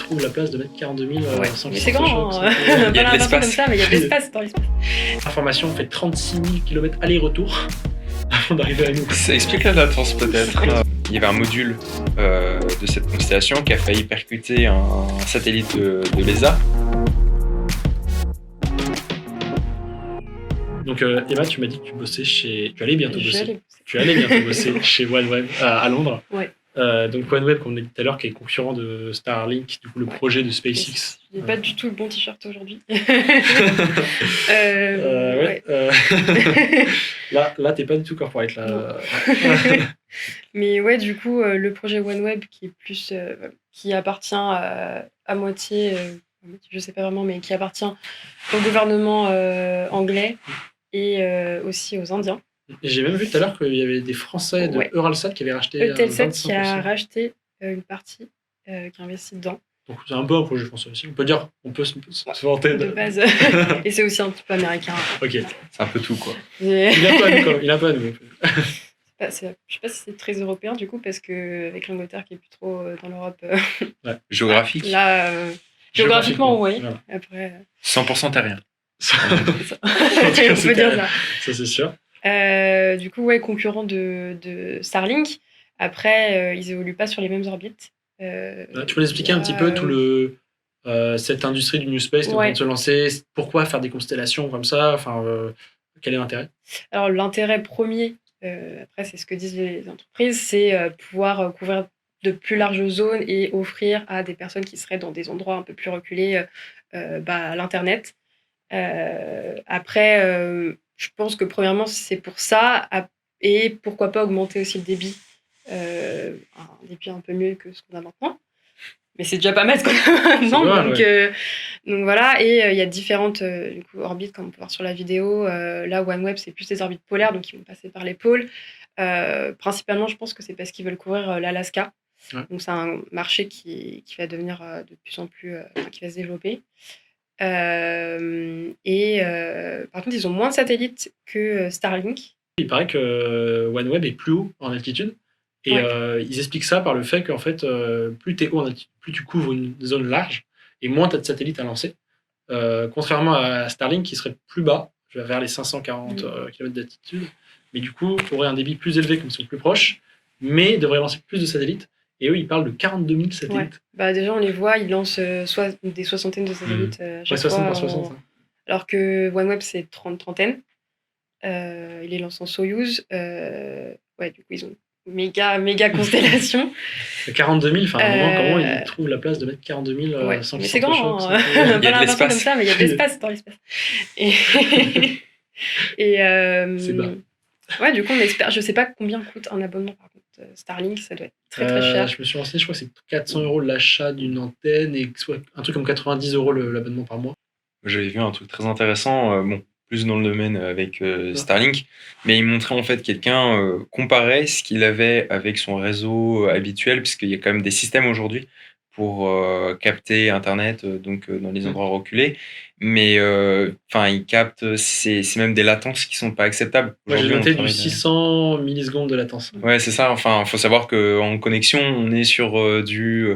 trouve la place de mettre 42 000 Ouais, sans mais qu'il c'est se grand, choque, hein. c'est- Pas Il y a de l'impression comme l'espace. ça, mais il y a de l'espace dans l'espace. Information, on fait 36 000 km aller-retour avant d'arriver à nous. Ça explique la latence peut-être. Il y avait un module de cette constellation qui a failli percuter un satellite de l'ESA. Donc Emma, tu m'as dit que tu bossais chez... Tu allais bientôt bosser. J'allais bosser. Tu allais bientôt bosser chez OneWeb à Londres. Ouais. Donc OneWeb, comme on a dit tout à l'heure, qui est concurrent de Starlink, du coup le Ouais. projet de SpaceX. J'ai pas du tout le bon t-shirt aujourd'hui. Ouais. Ouais. Là, t'es pas du tout corporate là. Mais ouais, du coup, le projet OneWeb qui est plus, qui appartient à moitié, je sais pas vraiment, mais qui appartient au gouvernement anglais et aussi aux Indiens. Et j'ai même vu tout à l'heure qu'il y avait des Français de Ouais. Euralsat qui avaient racheté Eutelsat qui a 25%. racheté une partie, qui a investi dedans, Donc c'est un peu un projet français aussi. On peut dire, on peut se vanter de base. Et c'est aussi un petit peu américain. Ok. C'est un peu tout quoi. Mais- Il a pas à nous, quand même. Il a pas à nous. je sais pas si c'est très européen du coup, parce que avec l'Angleterre qui est plus trop dans l'Europe, Géographique, là, géographiquement, oui. Voilà. Après, 100% terrien. c'est ça. En tout cas, On c'est peut dire carré. ça. Ça c'est sûr. Du coup, ouais, concurrent de Starlink. Après, ils évoluent pas sur les mêmes orbites. Tu peux nous expliquer un petit peu tout cette industrie du New Space qui est en train de se lancer. Pourquoi faire des constellations comme ça? Enfin, quel est l'intérêt? Alors, l'intérêt premier, après, c'est ce que disent les entreprises, c'est pouvoir couvrir de plus larges zones et offrir à des personnes qui seraient dans des endroits un peu plus reculés l'Internet. Après, je pense que premièrement, c'est pour ça, et pourquoi pas augmenter aussi le débit, un débit un peu mieux que ce qu'on a maintenant. Mais c'est déjà pas mal ce qu'on a maintenant. Donc voilà, et il y a différentes du coup, orbites, comme on peut voir sur la vidéo. Là, OneWeb, c'est plus des orbites polaires, donc ils vont passer par les pôles. Principalement, je pense que c'est parce qu'ils veulent couvrir l'Alaska. Ouais. Donc c'est un marché qui va devenir de plus en plus, qui va se développer. Par contre, ils ont moins de satellites que Starlink. Il paraît que OneWeb est plus haut en altitude. Et ils expliquent ça par le fait qu'en fait, plus tu es haut en altitude, plus tu couvres une zone large, et moins tu as de satellites à lancer. Contrairement à Starlink qui serait plus bas, vers les 540 km d'altitude. Mais du coup, tu aurais un débit plus élevé comme ils sont plus proches, mais devraient lancer plus de satellites. Et eux, ils parlent de 42 000 satellites. Ouais. Bah, déjà, on les voit, ils lancent des soixantaines de satellites chaque 60 fois. par 60. Alors que OneWeb, c'est trentaine. Ils les lancent en Soyuz. Ouais, du coup, ils ont méga constellation. 42 000, enfin, à un moment, comment ils trouvent la place de mettre 42 000 sans mais qu'ils c'est grand, s'entrechoquent, hein. Il y a Pas de l'impression l'espace. comme ça, mais il y a de l'espace dans l'espace. Et C'est bas. Ouais, du coup, on espère. Je sais pas combien coûte un abonnement, par contre. Starlink, ça doit être très cher. Je me suis renseigné, je crois que c'est 400 € l'achat d'une antenne et soit un truc comme 90 € l'abonnement par mois. J'avais vu un truc très intéressant, bon, plus dans le domaine avec Starlink, mais il montrait en fait quelqu'un comparait ce qu'il avait avec son réseau habituel, puisqu'il y a quand même des systèmes aujourd'hui pour capter Internet donc dans les endroits reculés, mais il capte, c'est même des latences qui sont pas acceptables. Moi, j'ai Aujourd'hui, on noté du travaille- 600 millisecondes de latence. Ouais, c'est ça. Enfin, faut savoir qu'en connexion, on est sur du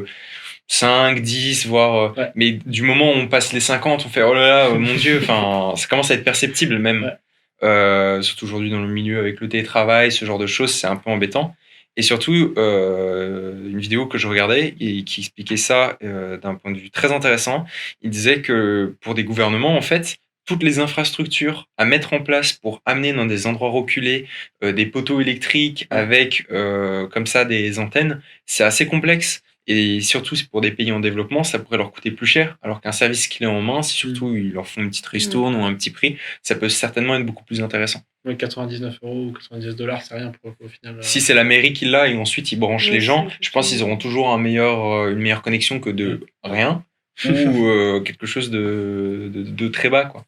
5, 10, voire. Ouais. Mais du moment où on passe les 50, on fait oh là là, mon Dieu. Enfin, ça commence à être perceptible même. Ouais. Surtout aujourd'hui dans le milieu avec le télétravail, ce genre de choses, c'est un peu embêtant. Et surtout, une vidéo que je regardais et qui expliquait ça d'un point de vue très intéressant. Il disait que pour des gouvernements, en fait, toutes les infrastructures à mettre en place pour amener dans des endroits reculés des poteaux électriques avec comme ça des antennes, c'est assez complexe. Et surtout, pour des pays en développement, ça pourrait leur coûter plus cher, alors qu'un service clé en main, si surtout ils leur font une petite ristourne ou un petit prix, ça peut certainement être beaucoup plus intéressant. Ouais, 99 € ou 90 $, c'est rien au final. Si c'est la mairie qui l'a et ensuite ils branchent les gens, je pense qu'ils auront toujours une meilleure connexion que de rien ou quelque chose de très bas, quoi.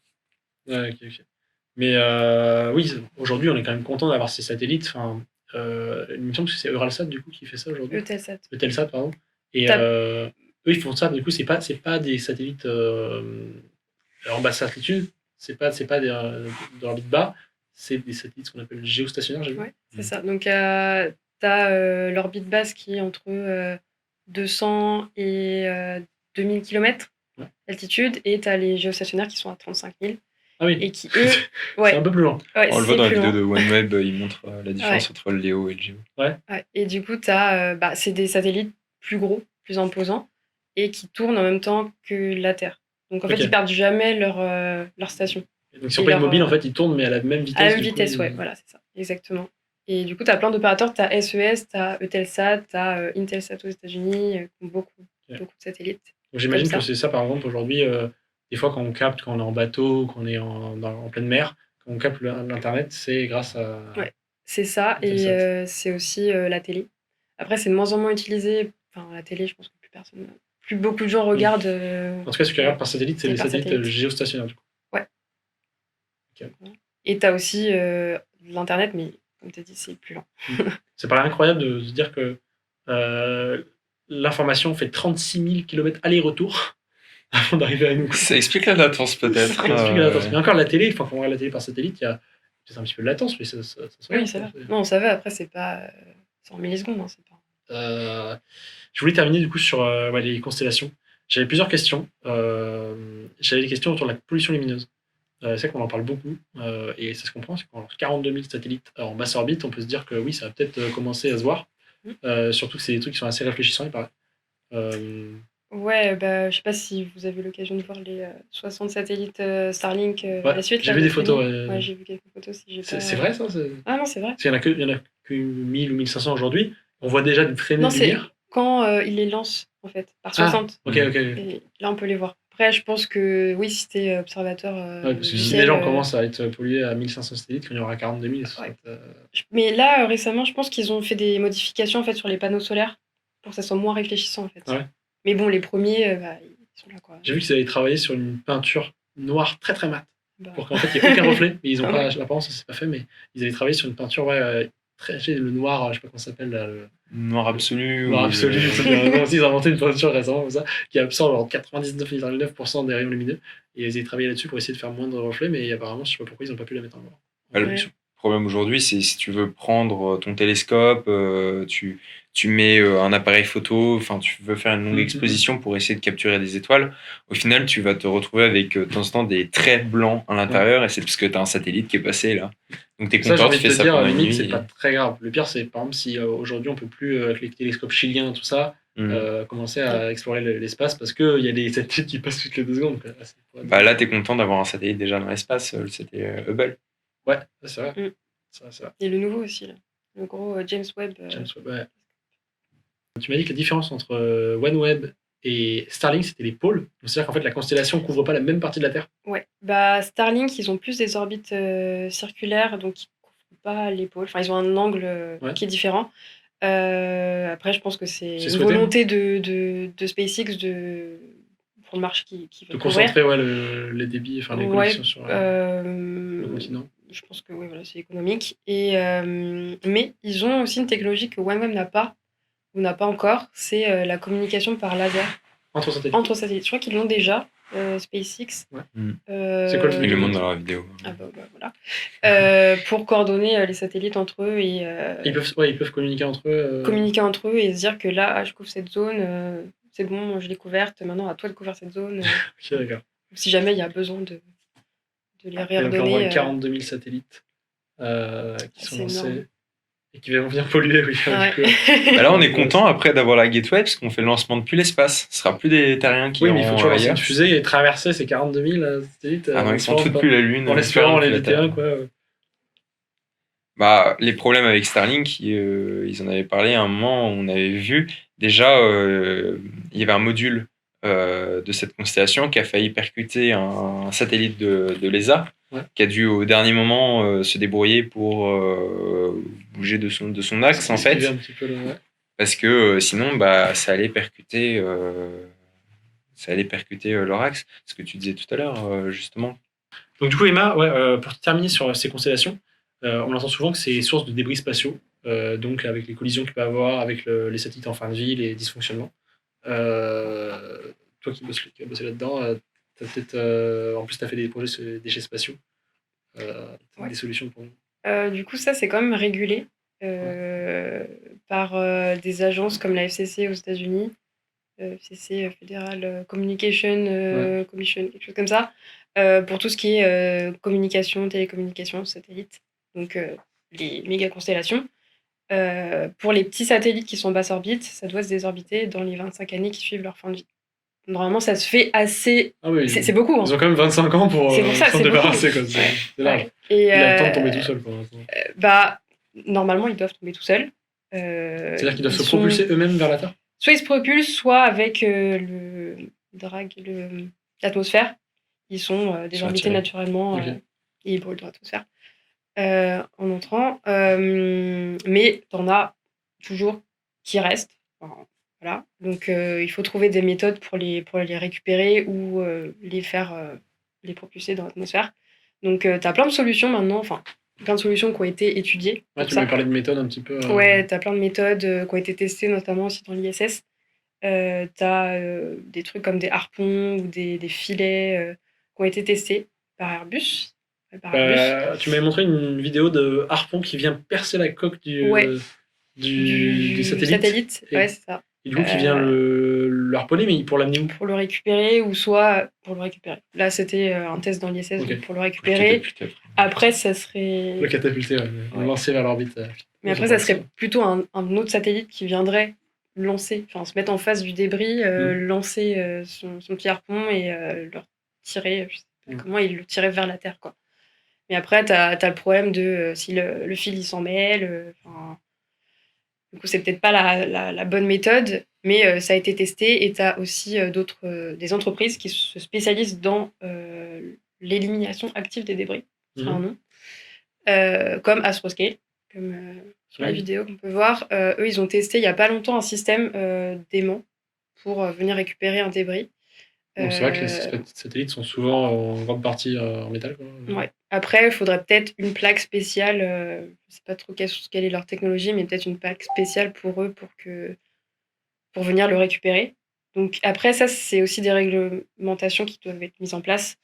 Ouais, ok. Mais oui, aujourd'hui, on est quand même content d'avoir ces satellites. Enfin, il me semble que c'est Euralsat du coup qui fait ça aujourd'hui. Eutelsat, pardon. Et eux, ils font ça. Du coup, c'est pas des satellites en basse altitude. C'est pas d'orbite bas. C'est des satellites qu'on appelle géostationnaires. J'ai vu. Ouais, c'est ça. Donc, t'as l'orbite basse qui est entre 200 et 2000 km Ouais. d'altitude, et tu as les géostationnaires qui sont à 35 000. Ah oui. Et qui, eux, C'est un peu plus loin. Ouais, On le voit dans la plus vidéo loin. de OneWeb, il montre la différence entre le Léo et le Géo. Ouais. Et du coup, c'est des satellites plus gros, plus imposants, et qui tournent en même temps que la Terre. Donc en fait, ils perdent jamais leur station. Et donc, ils sont pas immobiles, en fait, ils tournent, mais à la même vitesse. À la même vitesse, ouais, voilà, c'est ça, exactement. Et du coup, tu as plein d'opérateurs, tu as SES, tu as Eutelsat, tu as Intelsat aux États-Unis, qui ont beaucoup de satellites. Donc, j'imagine que c'est ça, par exemple, aujourd'hui, des fois, quand on capte, quand on est en bateau, quand on est en pleine mer, quand on capte l'Internet, c'est grâce à. Ouais, c'est ça, et c'est aussi la télé. Après, c'est de moins en moins utilisé. Enfin, la télé, je pense que plus beaucoup de gens regardent. En tout cas, ce qu'ils regardent par satellite, c'est les satellites géostationnaires, du coup. Ouais. Okay. Et tu as aussi l'Internet, mais comme tu as dit, c'est plus lent. Ça paraît incroyable de se dire que l'information fait 36 000 km aller-retour avant d'arriver à nous. Ça explique la latence, peut-être. Ça explique la latence. Mais encore, la télé, quand on regarde la télé par satellite, il y a peut-être un petit peu de latence, mais ça oui, ça va. Non, ça va, après, c'est pas 100 millisecondes. Hein, c'est pas... Je voulais terminer du coup sur les constellations. J'avais plusieurs questions. J'avais des questions autour de la pollution lumineuse. C'est vrai qu'on en parle beaucoup, et ça se comprend, c'est qu'en 42 000 satellites en basse orbite, on peut se dire que oui, ça va peut-être commencer à se voir. Surtout que c'est des trucs qui sont assez réfléchissants, il paraît. Ouais, je sais pas si vous avez l'occasion de voir les 60 satellites Starlink la suite. J'ai vu des photos. Ouais, j'ai vu quelques photos. C'est vrai, ça Ah non, c'est vrai. Parce qu'il y en a que 1000 ou 1500 aujourd'hui. On voit déjà des traînées de lumière. Non, c'est quand ils les lancent, en fait, par 60. Ok. Et là, on peut les voir. Après, je pense que oui, si t'es observateur. Parce que si déjà on commence à être pollué à 1500 satellites, quand il y aura 42 000. Mais là, récemment, je pense qu'ils ont fait des modifications en fait, sur les panneaux solaires pour que ça soit moins réfléchissant. En fait. Ouais. Mais bon, les premiers, ils sont là. Quoi. J'ai vu qu'ils avaient travaillé sur une peinture noire très très mate. Pour qu'en fait il n'y ait aucun reflet. Mais ils ont pas, l'apparence, ça s'est pas fait, mais ils avaient travaillé sur une peinture très. Le noir, je sais pas comment ça s'appelle. Là, le noir absolu. Noir absolu. Ils ont inventé une peinture récemment comme ça, qui absorbe 99,9% des rayons lumineux. Et ils avaient travaillé là-dessus pour essayer de faire moins de reflets, mais apparemment, je sais pas pourquoi ils n'ont pas pu la mettre en noir. Le problème aujourd'hui, c'est si tu veux prendre ton télescope, tu mets un appareil photo, enfin tu veux faire une longue exposition pour essayer de capturer des étoiles, au final tu vas te retrouver avec de temps en temps des traits blancs à l'intérieur, et c'est parce que tu as un satellite qui est passé là. Donc t'es content, tu fais ça pendant une nuit. C'est pas très grave. Le pire, c'est par exemple si aujourd'hui on peut plus, avec les télescopes chiliens, tout ça, commencer à explorer l'espace parce qu'il y a des satellites qui passent toutes les 2 secondes. Là, t'es content d'avoir un satellite déjà dans l'espace, c'était Hubble. Ouais, c'est vrai. C'est vrai. Et le nouveau aussi, là. Le gros James Webb. Ouais. Tu m'as dit que la différence entre OneWeb et Starlink, c'était les pôles. C'est-à-dire qu'en fait, la constellation couvre pas la même partie de la Terre. Ouais. Starlink, ils ont plus des orbites circulaires, donc ils couvrent pas les pôles. Enfin, ils ont un angle qui est différent. Après, je pense que c'est une volonté de SpaceX pour le marché qui veut couvrir. De concentrer les débits, enfin les connexions sur le continent. Je pense que oui, voilà, c'est économique. Mais ils ont aussi une technologie que OneWeb n'a pas, ou n'a pas encore, c'est la communication par laser. Entre satellites. Je crois qu'ils l'ont déjà, SpaceX. Ouais. C'est quoi ils le montrent dans la vidéo. Ah voilà. Pour coordonner les satellites entre eux et ils peuvent communiquer entre eux. Communiquer entre eux et se dire que là, je couvre cette zone, c'est bon, je l'ai couverte, maintenant à toi de couvrir cette zone. Ok, d'accord. Si jamais il y a besoin de les réordonner. Donc on voit 42 000 satellites qui sont lancés et qui vont venir polluer. Oui, là, on est content après d'avoir la Gateway parce qu'on fait le lancement depuis l'espace. Ce sera plus des terriens qui. Oui, mais il faut toujours lancer une fusée et traverser ces 42 000 satellites. Non, ils sont tous depuis la Lune. En espérant les terrains, quoi. Les problèmes avec Starlink, ils en avaient parlé à un moment, on avait vu déjà, il y avait un module de cette constellation qui a failli percuter un satellite de l'ESA, qui a dû au dernier moment se débrouiller pour bouger de son axe, en fait. Un petit peu parce que sinon, ça allait percuter leur axe. Ce que tu disais tout à l'heure, justement. Donc du coup, Emma, pour terminer sur ces constellations, on entend souvent que c'est source de débris spatiaux, donc avec les collisions qu'il peut y avoir, avec les satellites en fin de vie, les dysfonctionnements. Toi qui as bossé là-dedans, t'as peut-être, en plus, tu as fait des projets sur les déchets spatiaux. Des solutions pour nous. Du coup, ça, c'est quand même régulé par des agences comme la FCC aux États-Unis FCC, Federal Communication Commission, quelque chose comme ça, pour tout ce qui est communication, télécommunication, satellite, donc les méga constellations. Pour les petits satellites qui sont en basse orbite, ça doit se désorbiter dans les 25 années qui suivent leur fin de vie. Normalement, ça se fait assez. Ah oui, c'est beaucoup. Ils ont quand même 25 ans pour s'en débarrasser. C'est large. Ouais. Et il a le temps de tomber tout seul pour l'instant. Normalement, ils doivent tomber tout seuls. C'est-à-dire qu'ils doivent se propulser eux-mêmes vers la Terre. Soit ils se propulsent, soit avec le drag, l'atmosphère. Ils sont désorbités naturellement et ils brûlent dans l'atmosphère en entrant. Mais t'en as toujours qui restent. Enfin, voilà. Donc il faut trouver des méthodes pour les récupérer ou les faire les propulser dans l'atmosphère. Donc t'as plein de solutions maintenant. Enfin, plein de solutions qui ont été étudiées. Ouais, tu m'avais parlé de méthodes un petit peu. Ouais, t'as plein de méthodes qui ont été testées, notamment aussi dans l'ISS. T'as des trucs comme des harpons ou des filets qui ont été testés par Airbus. Tu m'avais montré une vidéo de harpon qui vient percer la coque du satellite. Ouais, c'est ça. Et du coup, qui vient le harponner, mais pour l'amener où? Pour le récupérer, ou soit pour le récupérer. Là, c'était un test dans l'ISS pour le récupérer. Après, ça serait... Le catapulter, lancer vers l'orbite. Mais après, ça serait plutôt un autre satellite qui viendrait lancer, enfin se mettre en face du débris, lancer son petit harpon et le tirer, je sais pas comment, il le tirait vers la Terre, quoi. Mais après, t'as le problème de si le fil il s'en mêle, du coup c'est peut-être pas la bonne méthode, mais ça a été testé et t'as aussi des entreprises qui se spécialisent dans l'élimination active des débris, c'est un nom, comme Astroscale, comme sur la vidéo qu'on peut voir. Eux, ils ont testé il n'y a pas longtemps un système d'aimant pour venir récupérer un débris. Bon, c'est vrai que les satellites sont souvent en grande partie en métal, quoi. Ouais. Après, il faudrait peut-être une plaque spéciale, je ne sais pas trop quelle est leur technologie, mais peut-être une plaque spéciale pour eux pour venir le récupérer. Donc après, ça, c'est aussi des réglementations qui doivent être mises en place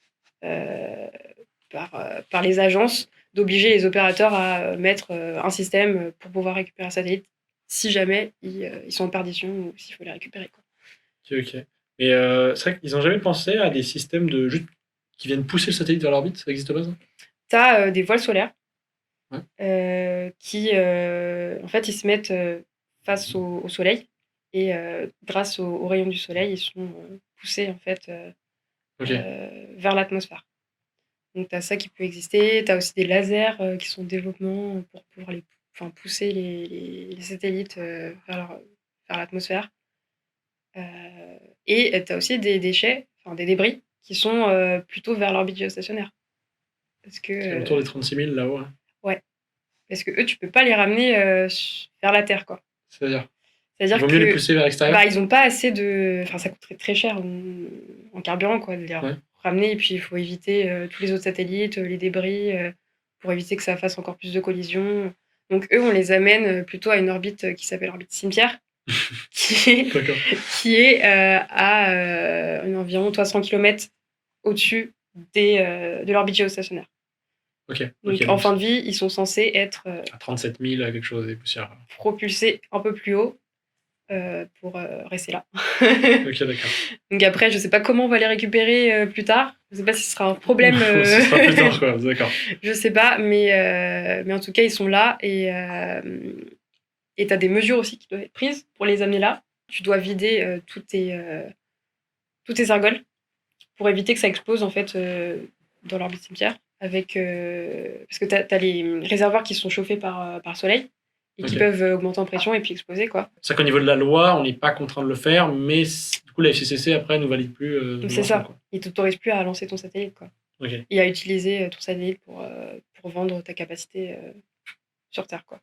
par les agences, d'obliger les opérateurs à mettre un système pour pouvoir récupérer un satellite si jamais ils sont en perdition ou s'il faut les récupérer, quoi. Ok. Mais c'est vrai qu'ils n'ont jamais pensé à des systèmes qui viennent pousser le satellite vers l'orbite. Ça n'existe pas, ça? T'as des voiles solaires qui, en fait, ils se mettent face au soleil et grâce aux rayons du soleil, ils sont poussés en fait vers l'atmosphère. Donc, tu as ça qui peut exister. Tu as aussi des lasers qui sont en développement pour pouvoir pousser les satellites vers l'atmosphère. Et tu as aussi des déchets, des débris, qui sont plutôt vers l'orbite géostationnaire. C'est autour des 36 000 là-haut. Hein. Ouais. Parce que eux, tu peux pas les ramener vers la Terre, quoi. C'est-à-dire il vaut mieux les pousser vers l'extérieur. Ils n'ont pas assez de... Enfin, ça coûterait très cher en carburant, quoi, de les ramener. Et puis, il faut éviter tous les autres satellites, les débris, pour éviter que ça fasse encore plus de collisions. Donc, eux, on les amène plutôt à une orbite qui s'appelle orbite cimetière, qui est à environ 300 km au-dessus de l'orbite géostationnaire. Donc, en fin de vie, ils sont censés être... à 37 000, quelque chose, des poussières. Propulsés un peu plus haut pour rester là. Ok, d'accord. Donc après, je sais pas comment on va les récupérer plus tard. Je sais pas si ce sera un problème. Ce sera plus tard, quoi. D'accord. Je sais pas, mais en tout cas, ils sont là et t'as des mesures aussi qui doivent être prises pour les amener là. Tu dois vider toutes tes argoles pour éviter que ça explose en fait dans l'orbite cimetière. Parce que t'as les réservoirs qui sont chauffés par soleil et qui peuvent augmenter en pression et puis exploser, quoi. C'est qu'au niveau de la loi, on n'est pas contraint de le faire, mais du coup la FCC après nous valide plus. C'est ça. Quoi. Ils t'autorisent plus à lancer ton satellite, quoi. Et à utiliser ton satellite pour vendre ta capacité sur Terre, quoi.